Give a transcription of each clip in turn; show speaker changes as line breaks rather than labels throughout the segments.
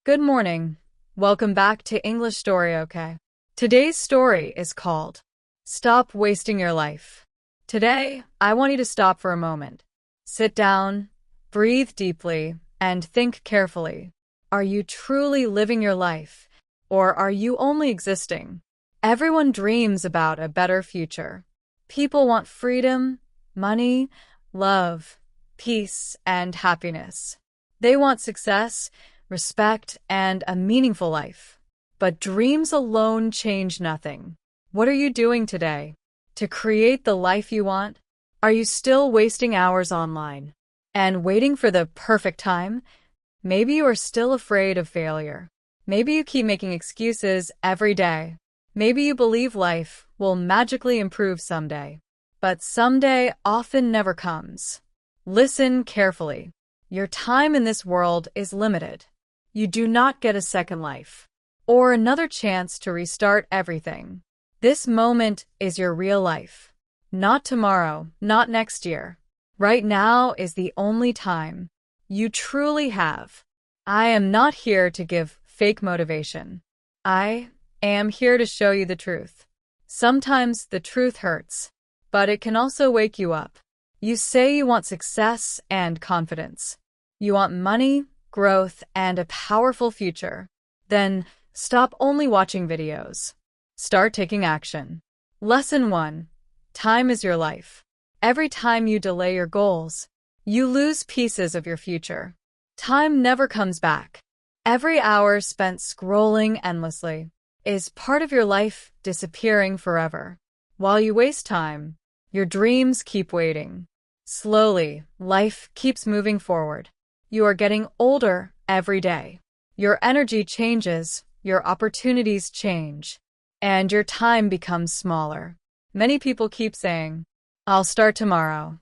Good morning. Welcome back to EnglishStoryOK. Today's story is called Stop Wasting Your Life. Today, I want you to stop for a moment. Sit down, breathe deeply, and think carefully. Are you truly living your life, or are you only existing? Everyone dreams about a better future. People want freedom, money, love, peace, and happiness. They want success, respect, and a meaningful life. But dreams alone change nothing. What are you doing today to create the life you want? Are you still wasting hours online and waiting for the perfect time? Maybe you are still afraid of failure. Maybe you keep making excuses every day. Maybe you believe life will magically improve someday. But someday often never comes. Listen carefully. Your time in this world is limited. You do not get a second life or another chance to restart everything. This moment is your real life. Not tomorrow, not next year. Right now is the only time you truly have. I am not here to give fake motivation. I am here to show you the truth. Sometimes the truth hurts, but it can also wake you up. You say you want success and confidence. You want money, growth, and a powerful future. Then stop only watching videos. Start taking action. Lesson 1. Time is your life. Every time you delay your goals, you lose pieces of your future. Time never comes back. Every hour spent scrolling endlessly is part of your life disappearing forever. While you waste time, your dreams keep waiting. Slowly, life keeps moving forward. You are getting older every day. Your energy changes, your opportunities change, and your time becomes smaller. Many people keep saying, "I'll start tomorrow."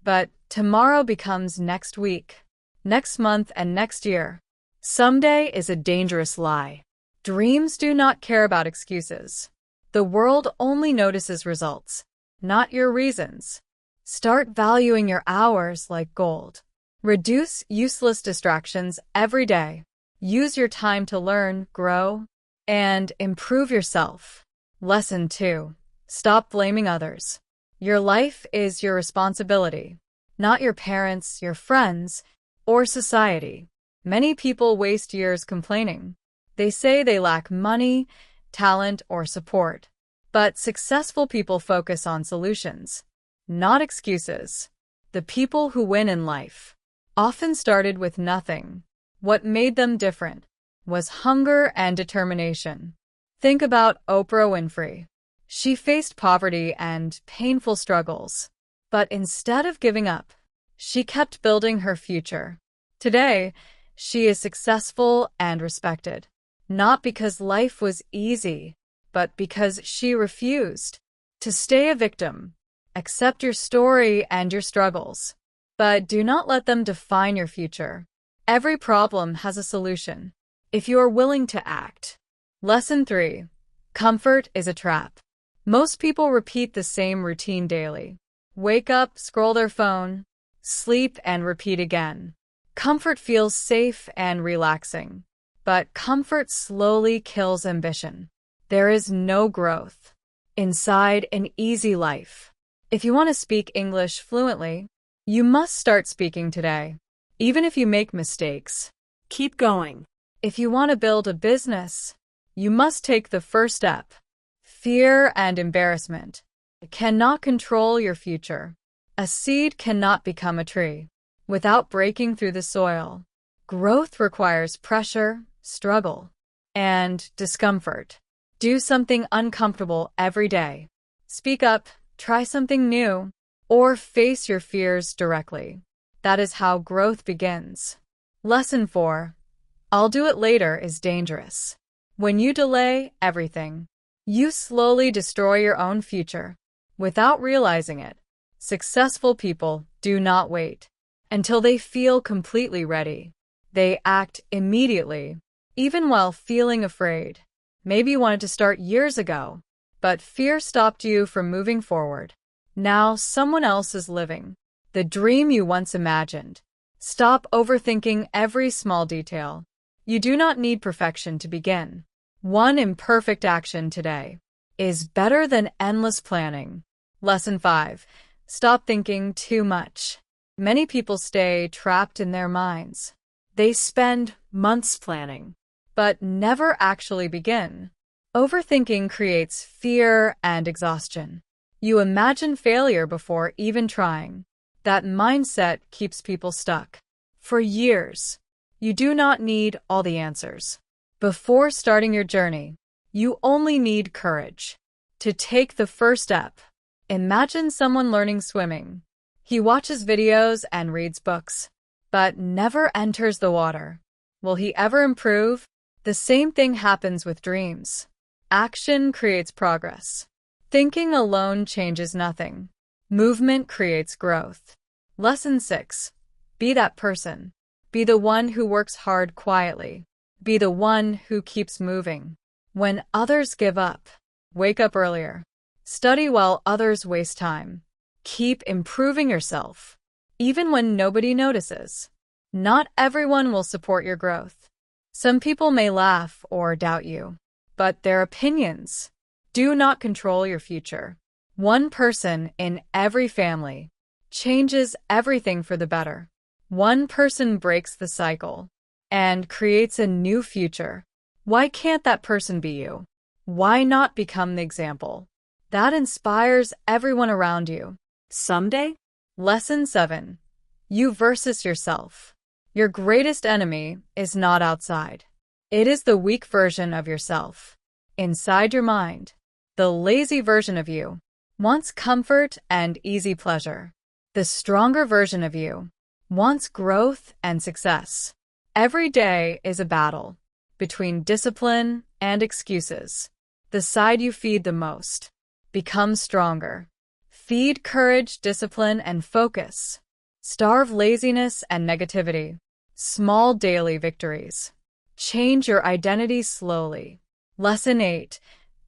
But tomorrow becomes next week, next month, and next year. Someday is a dangerous lie. Dreams do not care about excuses. The world only notices results, not your reasons. Start valuing your hours like gold. Reduce useless distractions every day. Use your time to learn, grow, and improve yourself. Lesson 2. Stop blaming others. Your life is your responsibility, not your parents, your friends, or society. Many people waste years complaining. They say they lack money, talent, or support. But successful people focus on solutions, not excuses. The people who win in life often started with nothing. What made them different was hunger and determination. Think about Oprah Winfrey. She faced poverty and painful struggles, but instead of giving up, she kept building her future. Today, she is successful and respected, not because life was easy, but because she refused to stay a victim. Accept your story and your struggles, but do not let them define your future. Every problem has a solution, if you are willing to act. Lesson 3. Comfort is a trap. Most people repeat the same routine daily. Wake up, scroll their phone, sleep, and repeat again. Comfort feels safe and relaxing, but comfort slowly kills ambition. There is no growth inside an easy life. If you want to speak English fluently, you must start speaking today. Even if you make mistakes, keep going. If you want to build a business, you must take the first step. Fear and embarrassment cannot control your future. A seed cannot become a tree without breaking through the soil. Growth requires pressure, struggle, and discomfort. Do something uncomfortable every day. Speak up, try something new, or face your fears directly. That is how growth begins. Lesson 4. I'll do it later is dangerous. When you delay everything, you slowly destroy your own future without realizing it. Successful people do not wait until they feel completely ready. They act immediately, even while feeling afraid. Maybe you wanted to start years ago, but fear stopped you from moving forward. Now someone else is living the dream you once imagined. Stop overthinking every small detail. You do not need perfection to begin. One imperfect action today is better than endless planning. Lesson 5. Stop thinking too much. Many people stay trapped in their minds. They spend months planning, but never actually begin. Overthinking creates fear and exhaustion. You imagine failure before even trying. That mindset keeps people stuck for years. You do not need all the answers. Before starting your journey, you only need courage to take the first step. Imagine someone learning swimming. He watches videos and reads books, but never enters the water. Will he ever improve? The same thing happens with dreams. Action creates progress. Thinking alone changes nothing. Movement creates growth. Lesson 6. Be that person. Be the one who works hard quietly. Be the one who keeps moving. When others give up, wake up earlier. Study while others waste time. Keep improving yourself, even when nobody notices. Not everyone will support your growth. Some people may laugh or doubt you, but their opinions do not control your future. One person in every family changes everything for the better. One person breaks the cycle and creates a new future. Why can't that person be you? Why not become the example that inspires everyone around you someday? Lesson 7. You versus yourself. Your greatest enemy is not outside. It is the weak version of yourself inside your mind. The lazy version of you wants comfort and easy pleasure. The stronger version of you wants growth and success. Every day is a battle between discipline and excuses. The side you feed the most becomes stronger. Feed courage, discipline, and focus. Starve laziness and negativity. Small daily victories. Change your identity slowly. Lesson 8.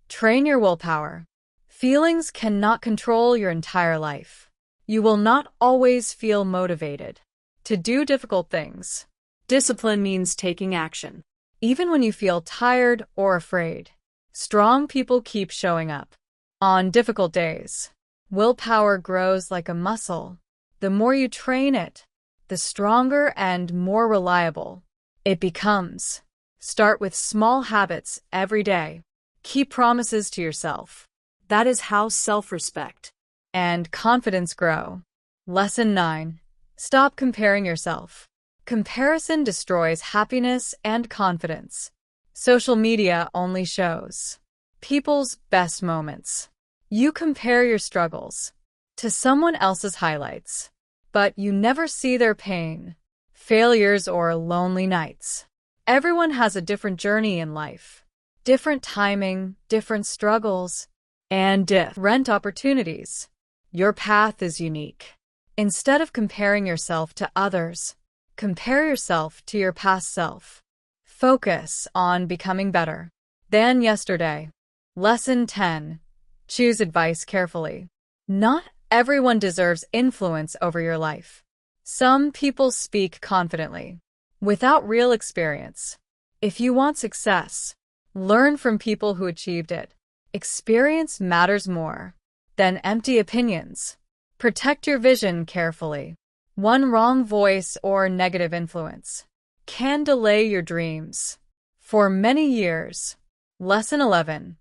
Train your willpower. Feelings cannot control your entire life. You will not always feel motivated to do difficult things. Discipline means taking action, even when you feel tired or afraid. Strong people keep showing up on difficult days. Willpower grows like a muscle. The more you train it, the stronger and more reliable it becomes. Start with small habits every day. Keep promises to yourself. That is how self-respect and confidence grow. Lesson 9. Stop comparing yourself. Comparison destroys happiness and confidence. Social media only shows people's best moments. You compare your struggles to someone else's highlights, but you never see their pain, failures, or lonely nights. Everyone has a different journey in life, different timing, different struggles, and different opportunities. Your path is unique. Instead of comparing yourself to others, compare yourself to your past self. Focus on becoming better than yesterday. Lesson 10. Choose advice carefully. Not everyone deserves influence over your life. Some people speak confidently, without real experience. If you want success, learn from people who achieved it. Experience matters more than empty opinions. Protect your vision carefully. One wrong voice or negative influence can delay your dreams for many years. Lesson 11.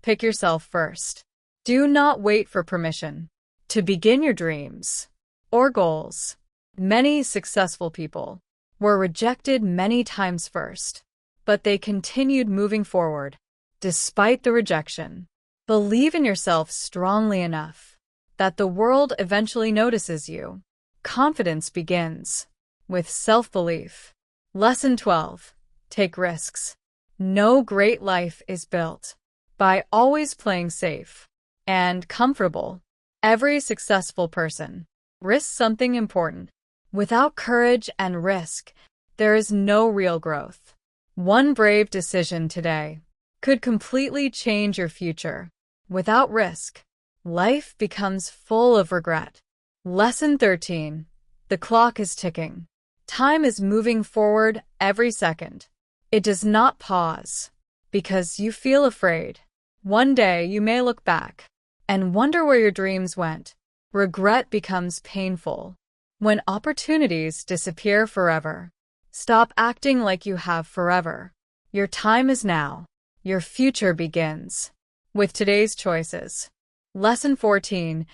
Pick yourself first. Do not wait for permission to begin your dreams or goals. Many successful people were rejected many times first, but they continued moving forward despite the rejection. Believe in yourself strongly enough that the world eventually notices you. Confidence begins with self-belief. Lesson 12. Take risks. No great life is built by always playing safe and comfortable. Every successful person risks something important. Without courage and risk, there is no real growth. One brave decision today could completely change your future. Without risk, life becomes full of regret. Lesson 13. The clock is ticking. Time is moving forward every second. It does not pause because you feel afraid. One day you may look back and wonder where your dreams went. Regret becomes painful when opportunities disappear forever. Stop acting like you have forever. Your time is now. Your future begins with today's choices. Lesson 14.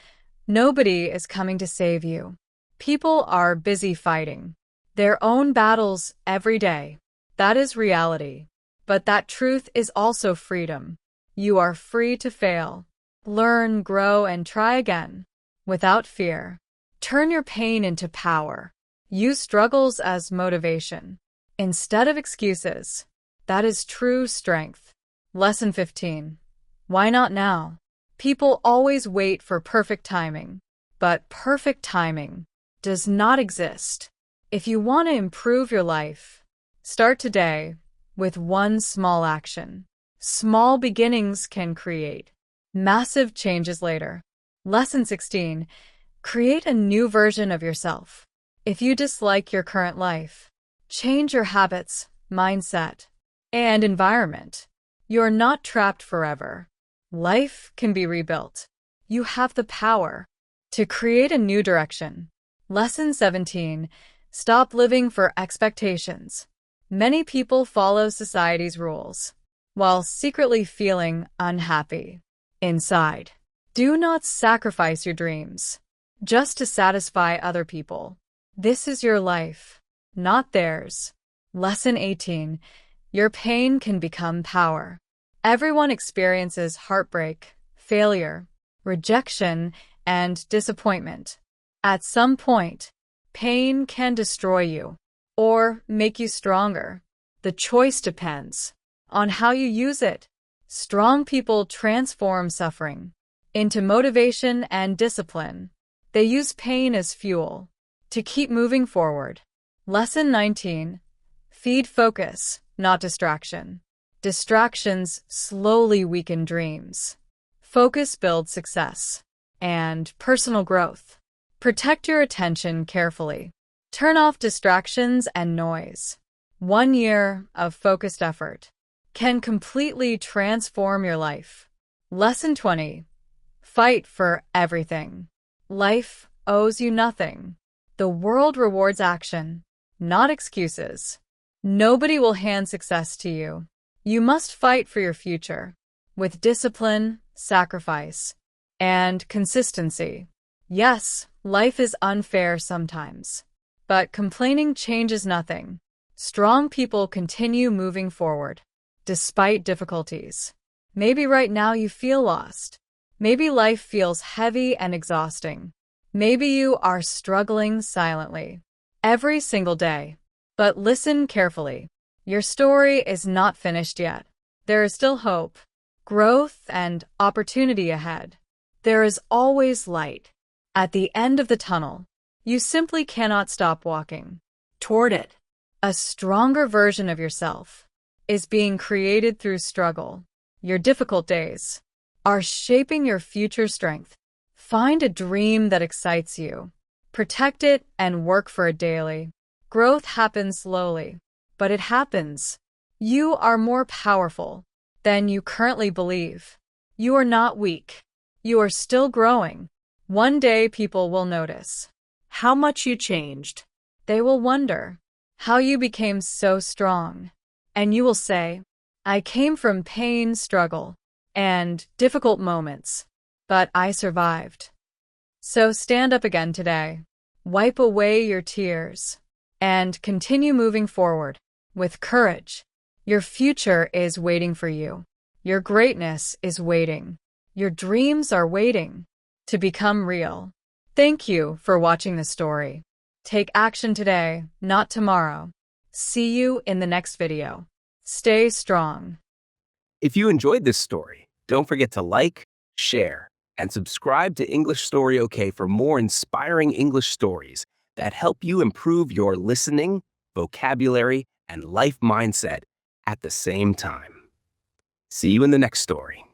Nobody is coming to save you. People are busy fighting their own battles every day. That is reality. But that truth is also freedom. You are free to fail, learn, grow, and try again without fear. Turn your pain into power. Use struggles as motivation instead of excuses. That is true strength. Lesson 15. Why not now? People always wait for perfect timing, but perfect timing does not exist. If you want to improve your life, start today with one small action. Small beginnings can create massive changes later. Lesson 16. Create a new version of yourself. If you dislike your current life, change your habits, mindset, and environment. You're not trapped forever. Life can be rebuilt. You have the power to create a new direction. Lesson 17. Stop living for expectations. Many people follow society's rules while secretly feeling unhappy inside. Do not sacrifice your dreams just to satisfy other people. This is your life, not theirs. Lesson 18. Your pain can become power. Everyone experiences heartbreak, failure, rejection, and disappointment. At some point, pain can destroy you or make you stronger. The choice depends on how you use it. Strong people transform suffering into motivation and discipline. They use pain as fuel to keep moving forward. Lesson 19. Feed focus, not distraction. Distractions slowly weaken dreams. Focus builds success and personal growth. Protect your attention carefully. Turn off distractions and noise. 1 year of focused effort can completely transform your life. Lesson 20. Fight for everything. Life owes you nothing. The world rewards action, not excuses. Nobody will hand success to you. You must fight for your future with discipline, sacrifice, and consistency. Yes, life is unfair sometimes, but complaining changes nothing. Strong people continue moving forward despite difficulties. Maybe right now you feel lost. Maybe life feels heavy and exhausting. Maybe you are struggling silently every single day. But listen carefully. Your story is not finished yet. There is still hope, growth, and opportunity ahead. There is always light at the end of the tunnel. You simply cannot stop walking toward it. A stronger version of yourself is being created through struggle. Your difficult days are shaping your future strength. Find a dream that excites you. Protect it and work for it daily. Growth happens slowly, but it happens. You are more powerful than you currently believe. You are not weak. You are still growing. One day people will notice how much you changed. They will wonder how you became so strong. And you will say, I came from pain, struggle, and difficult moments, but I survived. So stand up again today. Wipe away your tears and continue moving forward with courage. Your future is waiting for you. Your greatness is waiting. Your dreams are waiting to become real. Thank you for watching the story. Take action today, not tomorrow. See you in the next video. Stay strong.
If you enjoyed this story, don't forget to like, share, and subscribe to English Story OK for more inspiring English stories that help you improve your listening, vocabulary, and life mindset at the same time. See you in the next story.